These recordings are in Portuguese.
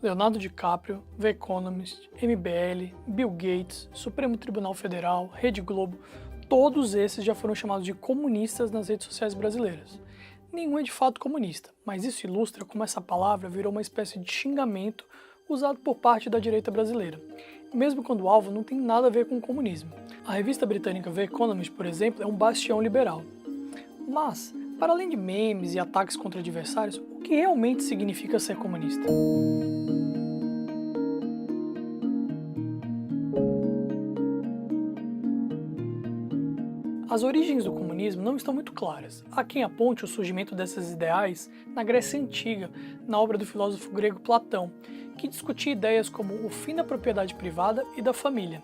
Leonardo DiCaprio, The Economist, MBL, Bill Gates, Supremo Tribunal Federal, Rede Globo, todos esses já foram chamados de comunistas nas redes sociais brasileiras. Nenhum é de fato comunista, mas isso ilustra como essa palavra virou uma espécie de xingamento usado por parte da direita brasileira, mesmo quando o alvo não tem nada a ver com o comunismo. A revista britânica The Economist, por exemplo, é um bastião liberal. Mas, para além de memes e ataques contra adversários, o que realmente significa ser comunista? As origens do comunismo não estão muito claras. Há quem aponte o surgimento desses ideais na Grécia Antiga, na obra do filósofo grego Platão, que discutia ideias como o fim da propriedade privada e da família.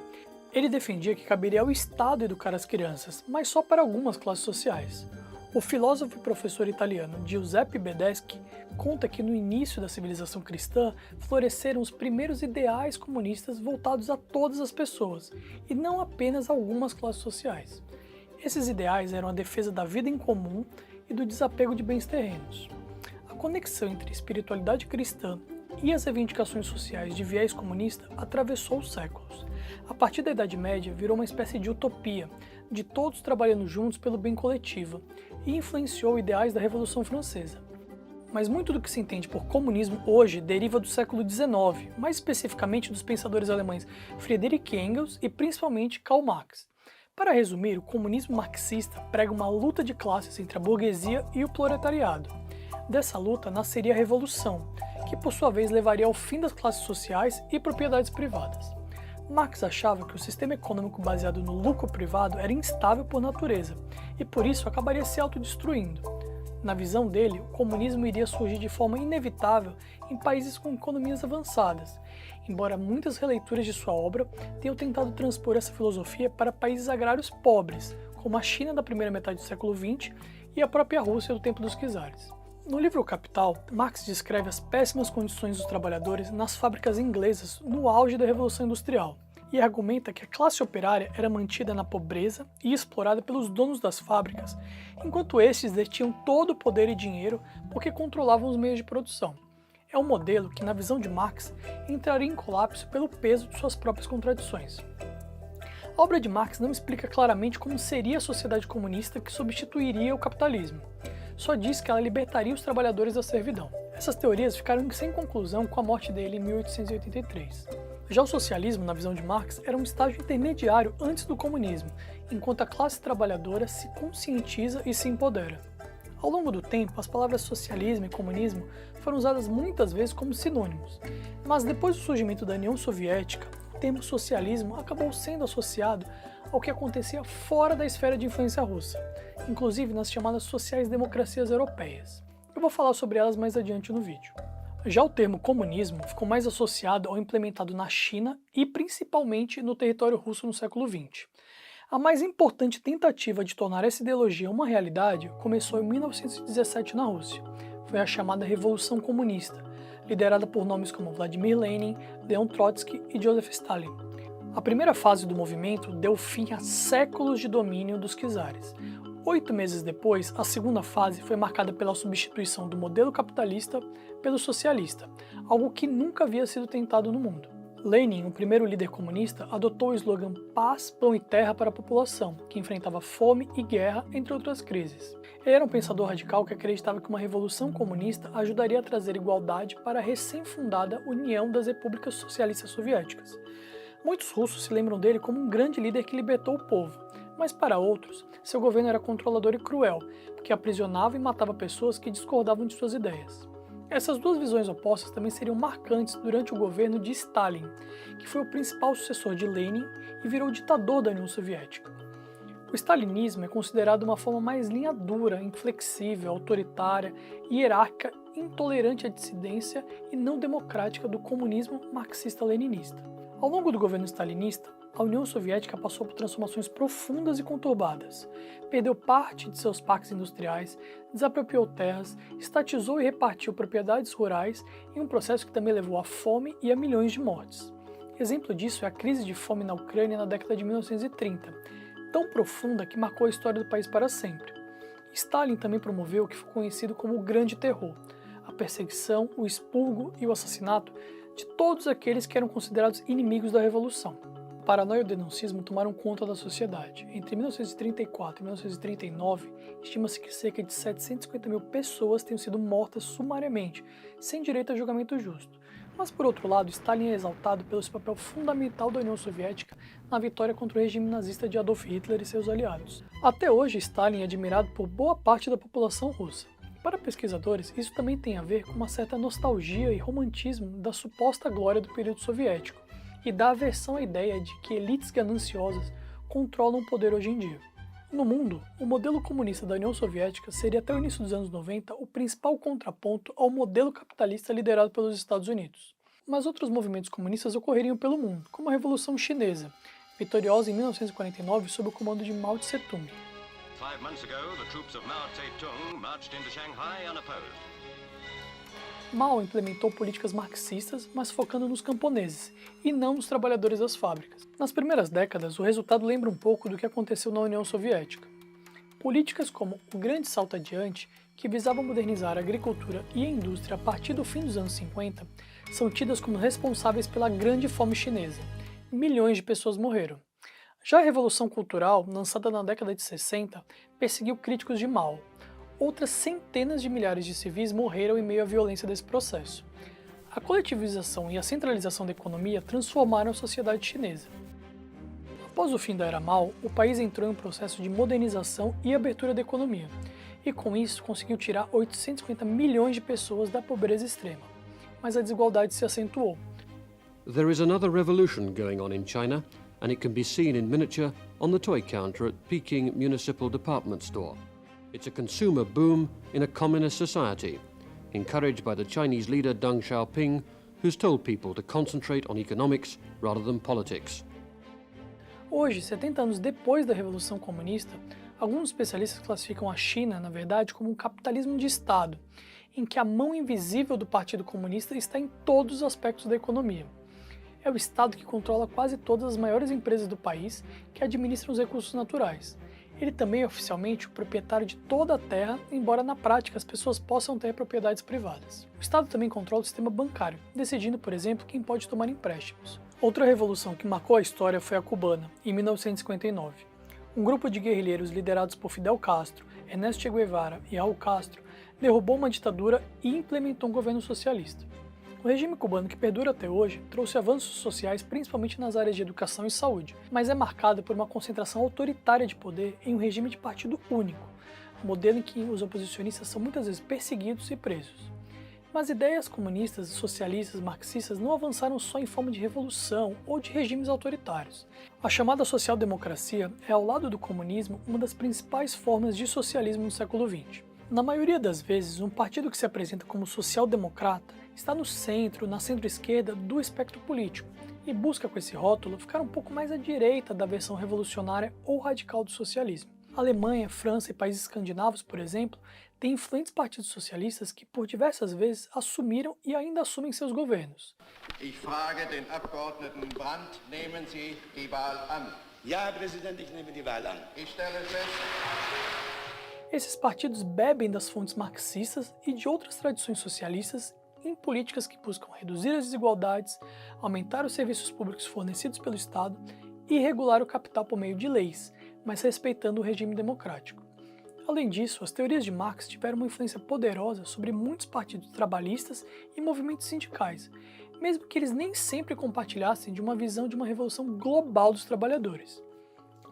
Ele defendia que caberia ao Estado educar as crianças, mas só para algumas classes sociais. O filósofo e professor italiano Giuseppe Badeschi conta que no início da civilização cristã floresceram os primeiros ideais comunistas voltados a todas as pessoas, e não apenas a algumas classes sociais. Esses ideais eram a defesa da vida em comum e do desapego de bens terrenos. A conexão entre espiritualidade cristã e as reivindicações sociais de viés comunista atravessou os séculos. A partir da Idade Média virou uma espécie de utopia, de todos trabalhando juntos pelo bem coletivo, e influenciou ideais da Revolução Francesa. Mas muito do que se entende por comunismo hoje deriva do século XIX, mais especificamente dos pensadores alemães Friedrich Engels e principalmente Karl Marx. Para resumir, o comunismo marxista prega uma luta de classes entre a burguesia e o proletariado. Dessa luta nasceria a Revolução, que por sua vez levaria ao fim das classes sociais e propriedades privadas. Marx achava que o sistema econômico baseado no lucro privado era instável por natureza, e por isso acabaria se autodestruindo. Na visão dele, o comunismo iria surgir de forma inevitável em países com economias avançadas, embora muitas releituras de sua obra tenham tentado transpor essa filosofia para países agrários pobres, como a China da primeira metade do século XX e a própria Rússia do tempo dos czares. No livro O Capital, Marx descreve as péssimas condições dos trabalhadores nas fábricas inglesas no auge da Revolução Industrial, e argumenta que a classe operária era mantida na pobreza e explorada pelos donos das fábricas, enquanto estes detinham todo o poder e dinheiro porque controlavam os meios de produção. É um modelo que, na visão de Marx, entraria em colapso pelo peso de suas próprias contradições. A obra de Marx não explica claramente como seria a sociedade comunista que substituiria o capitalismo. Só diz que ela libertaria os trabalhadores da servidão. Essas teorias ficaram sem conclusão com a morte dele em 1883. Já o socialismo, na visão de Marx, era um estágio intermediário antes do comunismo, enquanto a classe trabalhadora se conscientiza e se empodera. Ao longo do tempo, as palavras socialismo e comunismo foram usadas muitas vezes como sinônimos, mas depois do surgimento da União Soviética, o termo socialismo acabou sendo associado ao que acontecia fora da esfera de influência russa, inclusive nas chamadas sociais-democracias europeias. Eu vou falar sobre elas mais adiante no vídeo. Já o termo comunismo ficou mais associado ao implementado na China e principalmente no território russo no século XX. A mais importante tentativa de tornar essa ideologia uma realidade começou em 1917 na Rússia. Foi a chamada Revolução Comunista, liderada por nomes como Vladimir Lenin, Leon Trotsky e Joseph Stalin. A primeira fase do movimento deu fim a séculos de domínio dos czares. 8 meses depois, a segunda fase foi marcada pela substituição do modelo capitalista pelo socialista, algo que nunca havia sido tentado no mundo. Lenin, o primeiro líder comunista, adotou o slogan Paz, Pão e Terra para a população, que enfrentava fome e guerra, entre outras crises. Ele era um pensador radical que acreditava que uma revolução comunista ajudaria a trazer igualdade para a recém-fundada União das Repúblicas Socialistas Soviéticas. Muitos russos se lembram dele como um grande líder que libertou o povo, mas para outros, seu governo era controlador e cruel, porque aprisionava e matava pessoas que discordavam de suas ideias. Essas duas visões opostas também seriam marcantes durante o governo de Stalin, que foi o principal sucessor de Lenin e virou ditador da União Soviética. O stalinismo é considerado uma forma mais linha dura, inflexível, autoritária, hierárquica, intolerante à dissidência e não democrática do comunismo marxista-leninista. Ao longo do governo stalinista, a União Soviética passou por transformações profundas e conturbadas. Perdeu parte de seus parques industriais, desapropriou terras, estatizou e repartiu propriedades rurais em um processo que também levou à fome e a milhões de mortes. Exemplo disso é a crise de fome na Ucrânia na década de 1930, tão profunda que marcou a história do país para sempre. Stalin também promoveu o que foi conhecido como o Grande Terror, a perseguição, o expurgo e o assassinato de todos aqueles que eram considerados inimigos da Revolução. A paranoia e o denuncismo tomaram conta da sociedade. Entre 1934 e 1939, estima-se que cerca de 750 mil pessoas tenham sido mortas sumariamente, sem direito a julgamento justo. Mas, por outro lado, Stalin é exaltado pelo seu papel fundamental da União Soviética na vitória contra o regime nazista de Adolf Hitler e seus aliados. Até hoje, Stalin é admirado por boa parte da população russa. Para pesquisadores, isso também tem a ver com uma certa nostalgia e romantismo da suposta glória do período soviético, e da aversão à ideia de que elites gananciosas controlam o poder hoje em dia. No mundo, o modelo comunista da União Soviética seria até o início dos anos 90 o principal contraponto ao modelo capitalista liderado pelos Estados Unidos. Mas outros movimentos comunistas ocorreriam pelo mundo, como a Revolução Chinesa, vitoriosa em 1949 sob o comando de Mao Tse-tung. 5 months ago, the troops of Mao Tse-tung marched into Shanghai unopposed. Mao implementou políticas marxistas, mas focando nos camponeses, e não nos trabalhadores das fábricas. Nas primeiras décadas, o resultado lembra um pouco do que aconteceu na União Soviética. Políticas como o Grande Salto Adiante, que visavam modernizar a agricultura e a indústria a partir do fim dos anos 50, são tidas como responsáveis pela Grande Fome Chinesa. Milhões de pessoas morreram. Já a Revolução Cultural, lançada na década de 60, perseguiu críticos de Mao. Outras centenas de milhares de civis morreram em meio à violência desse processo. A coletivização e a centralização da economia transformaram a sociedade chinesa. Após o fim da era Mao, o país entrou em um processo de modernização e abertura da economia, e com isso conseguiu tirar 850 milhões de pessoas da pobreza extrema. Mas a desigualdade se acentuou. There is another revolution going on in China, and it can be seen in miniature on the toy counter at Peking Municipal Department Store. It's a consumer boom in a communist society, encouraged by the Chinese leader Deng Xiaoping, who's told people to concentrate on economics rather than politics. Hoje, 70 anos depois da Revolução Comunista, alguns especialistas classificam a China, na verdade, como um capitalismo de Estado, em que a mão invisível do Partido Comunista está em todos os aspectos da economia. É o Estado que controla quase todas as maiores empresas do país que administram os recursos naturais. Ele também é oficialmente o proprietário de toda a terra, embora na prática as pessoas possam ter propriedades privadas. O Estado também controla o sistema bancário, decidindo, por exemplo, quem pode tomar empréstimos. Outra revolução que marcou a história foi a cubana, em 1959. Um grupo de guerrilheiros liderados por Fidel Castro, Ernesto Che Guevara e Raul Castro derrubou uma ditadura e implementou um governo socialista. O regime cubano, que perdura até hoje, trouxe avanços sociais principalmente nas áreas de educação e saúde, mas é marcado por uma concentração autoritária de poder em um regime de partido único, modelo em que os oposicionistas são muitas vezes perseguidos e presos. Mas ideias comunistas, socialistas, marxistas não avançaram só em forma de revolução ou de regimes autoritários. A chamada social-democracia é, ao lado do comunismo, uma das principais formas de socialismo no século XX. Na maioria das vezes, um partido que se apresenta como social-democrata está no centro, na centro-esquerda do espectro político e busca com esse rótulo ficar um pouco mais à direita da versão revolucionária ou radical do socialismo. A Alemanha, França e países escandinavos, por exemplo, têm influentes partidos socialistas que por diversas vezes assumiram e ainda assumem seus governos. Ich frage den Abgeordneten Brandt, nehmen Sie die Wahl an? Ja, Herr Präsident, ich nehme die Wahl an. Ich stelle fest. Esses partidos bebem das fontes marxistas e de outras tradições socialistas em políticas que buscam reduzir as desigualdades, aumentar os serviços públicos fornecidos pelo Estado e regular o capital por meio de leis, mas respeitando o regime democrático. Além disso, as teorias de Marx tiveram uma influência poderosa sobre muitos partidos trabalhistas e movimentos sindicais, mesmo que eles nem sempre compartilhassem de uma visão de uma revolução global dos trabalhadores.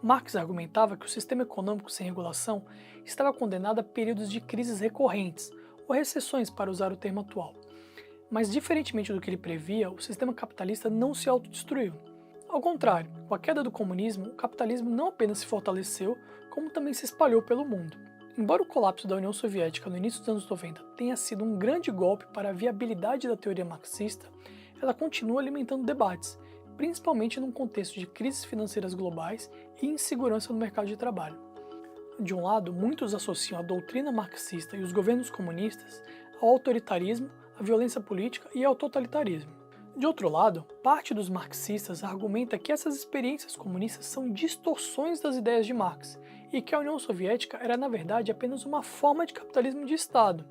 Marx argumentava que o sistema econômico sem regulação estava condenado a períodos de crises recorrentes, ou recessões para usar o termo atual. Mas, diferentemente do que ele previa, o sistema capitalista não se autodestruiu. Ao contrário, com a queda do comunismo, o capitalismo não apenas se fortaleceu, como também se espalhou pelo mundo. Embora o colapso da União Soviética no início dos anos 90 tenha sido um grande golpe para a viabilidade da teoria marxista, ela continua alimentando debates, principalmente num contexto de crises financeiras globais e insegurança no mercado de trabalho. De um lado, muitos associam a doutrina marxista e os governos comunistas ao autoritarismo, à violência política e ao totalitarismo. De outro lado, parte dos marxistas argumenta que essas experiências comunistas são distorções das ideias de Marx e que a União Soviética era, na verdade, apenas uma forma de capitalismo de Estado,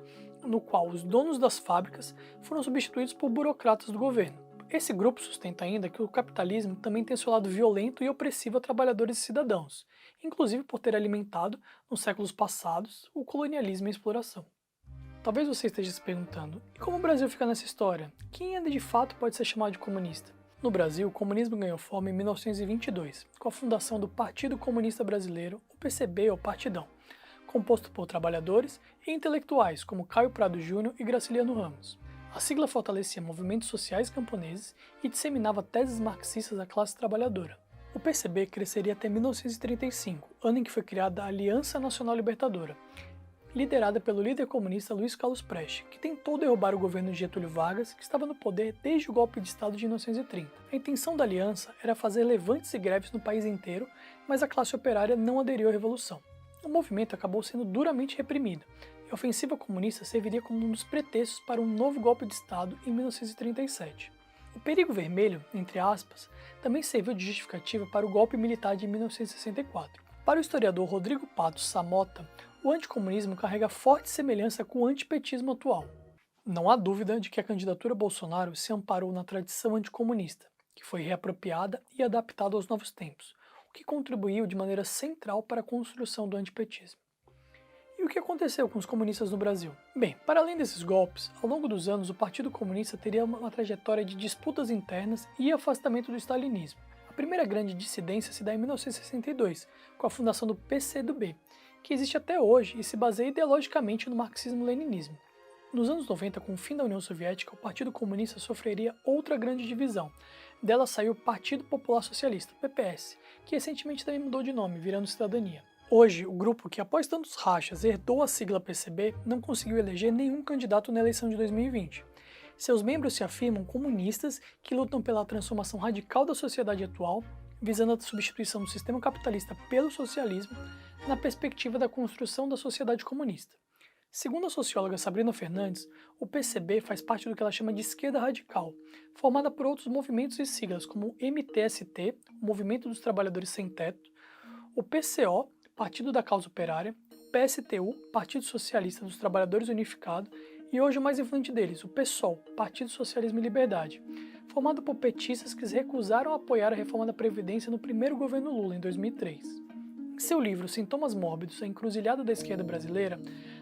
no qual os donos das fábricas foram substituídos por burocratas do governo. Esse grupo sustenta ainda que o capitalismo também tem seu lado violento e opressivo a trabalhadores e cidadãos, inclusive por ter alimentado, nos séculos passados, o colonialismo e a exploração. Talvez você esteja se perguntando, e como o Brasil fica nessa história? Quem ainda de fato pode ser chamado de comunista? No Brasil, o comunismo ganhou forma em 1922, com a fundação do Partido Comunista Brasileiro, o PCB ou Partidão, composto por trabalhadores e intelectuais como Caio Prado Júnior e Graciliano Ramos. A sigla fortalecia movimentos sociais camponeses e disseminava teses marxistas da classe trabalhadora. O PCB cresceria até 1935, ano em que foi criada a Aliança Nacional Libertadora, liderada pelo líder comunista Luiz Carlos Prestes, que tentou derrubar o governo de Getúlio Vargas, que estava no poder desde o golpe de Estado de 1930. A intenção da aliança era fazer levantes e greves no país inteiro, mas a classe operária não aderiu à revolução. O movimento acabou sendo duramente reprimido, e a ofensiva comunista serviria como um dos pretextos para um novo golpe de Estado em 1937. O perigo vermelho, entre aspas, também serviu de justificativa para o golpe militar de 1964. Para o historiador Rodrigo Pato Samota, o anticomunismo carrega forte semelhança com o antipetismo atual. Não há dúvida de que a candidatura Bolsonaro se amparou na tradição anticomunista, que foi reapropriada e adaptada aos novos tempos, o que contribuiu de maneira central para a construção do antipetismo. E o que aconteceu com os comunistas no Brasil? Bem, para além desses golpes, ao longo dos anos o Partido Comunista teria uma trajetória de disputas internas e afastamento do stalinismo. A primeira grande dissidência se dá em 1962, com a fundação do PCdoB, que existe até hoje e se baseia ideologicamente no marxismo-leninismo. Nos anos 90, com o fim da União Soviética, o Partido Comunista sofreria outra grande divisão. Dela saiu o Partido Popular Socialista, PPS, que recentemente também mudou de nome, virando Cidadania. Hoje, o grupo que após tantos rachas herdou a sigla PCB não conseguiu eleger nenhum candidato na eleição de 2020. Seus membros se afirmam comunistas que lutam pela transformação radical da sociedade atual, visando a substituição do sistema capitalista pelo socialismo, na perspectiva da construção da sociedade comunista. Segundo a socióloga Sabrina Fernandes, o PCB faz parte do que ela chama de esquerda radical, formada por outros movimentos e siglas como o MTST, o Movimento dos Trabalhadores Sem Teto, o PCO, Partido da Causa Operária, o PSTU, Partido Socialista dos Trabalhadores Unificado, e hoje o mais influente deles, o PSOL, Partido Socialismo e Liberdade, formado por petistas que se recusaram a apoiar a reforma da Previdência no primeiro governo Lula, em 2003. Em seu livro Sintomas Mórbidos, a encruzilhada da esquerda brasileira,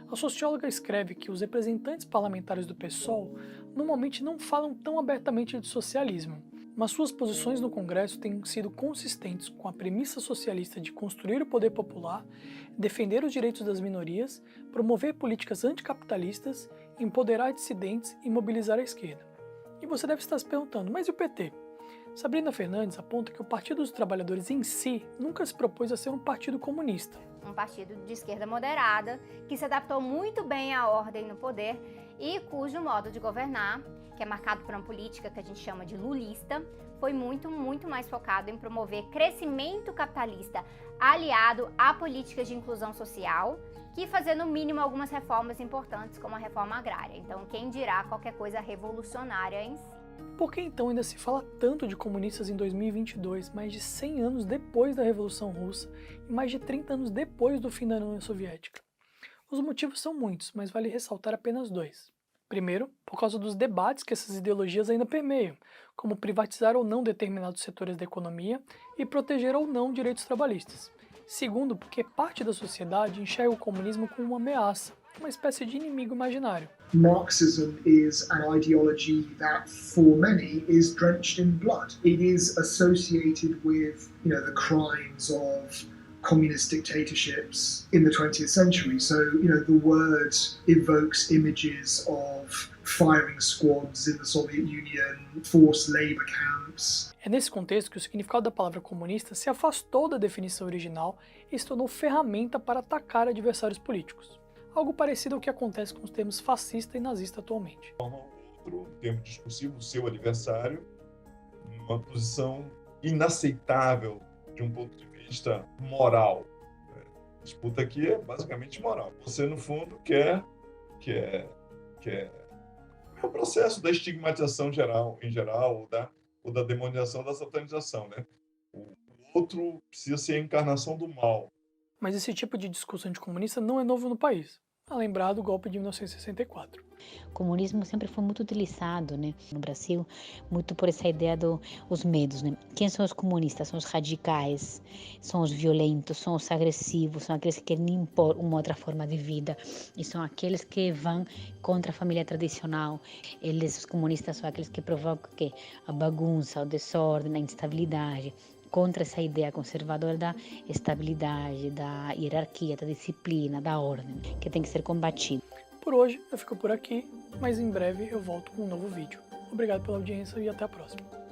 a socióloga escreve que os representantes parlamentares do PSOL normalmente não falam tão abertamente de socialismo, mas suas posições no Congresso têm sido consistentes com a premissa socialista de construir o poder popular, defender os direitos das minorias, promover políticas anticapitalistas, empoderar dissidentes e mobilizar a esquerda. E você deve estar se perguntando, mas e o PT? Sabrina Fernandes aponta que o Partido dos Trabalhadores em si nunca se propôs a ser um partido comunista. Um partido de esquerda moderada, que se adaptou muito bem à ordem no poder e cujo modo de governar, que é marcado por uma política que a gente chama de lulista, foi muito mais focado em promover crescimento capitalista aliado a políticas de inclusão social, que fazer no mínimo algumas reformas importantes como a reforma agrária. Então, quem dirá qualquer coisa revolucionária em si. Por que então ainda se fala tanto de comunistas em 2022, mais de 100 anos depois da Revolução Russa e mais de 30 anos depois do fim da União Soviética? Os motivos são muitos, mas vale ressaltar apenas dois. Primeiro, por causa dos debates que essas ideologias ainda permeiam, como privatizar ou não determinados setores da economia e proteger ou não direitos trabalhistas. Segundo, porque parte da sociedade enxerga o comunismo como uma ameaça, uma espécie de inimigo imaginário. Marxism is an ideology that, for many, is drenched in blood. It is associated with, the crimes of communist dictatorships in the 20th century. So, the word evokes images of firing squads in the Soviet Union, forced labor camps. É nesse contexto que o significado da palavra comunista se afastou da definição original e se tornou ferramenta para atacar adversários políticos. Algo parecido ao que acontece com os termos fascista e nazista atualmente. Outro termo discursivo, seu adversário, uma posição inaceitável de um ponto de vista moral. A disputa aqui é basicamente moral. Você, no fundo, quer o processo da estigmatização em geral, ou da demonização, da satanização, né? O outro precisa ser a encarnação do mal. Mas esse tipo de discurso anticomunista não é novo no país. a lembrar do golpe de 1964. O comunismo sempre foi muito utilizado, né, no Brasil, muito por essa ideia dos medos, né? Quem são os comunistas? São os radicais, são os violentos, são os agressivos, são aqueles que querem impor uma outra forma de vida e são aqueles que vão contra a família tradicional. Eles, os comunistas, são aqueles que provocam o quê? A bagunça, o desordem, a instabilidade, contra essa ideia conservadora da estabilidade, da hierarquia, da disciplina, da ordem, que tem que ser combatida. Por hoje eu fico por aqui, mas em breve eu volto com um novo vídeo. Obrigado pela audiência e até a próxima.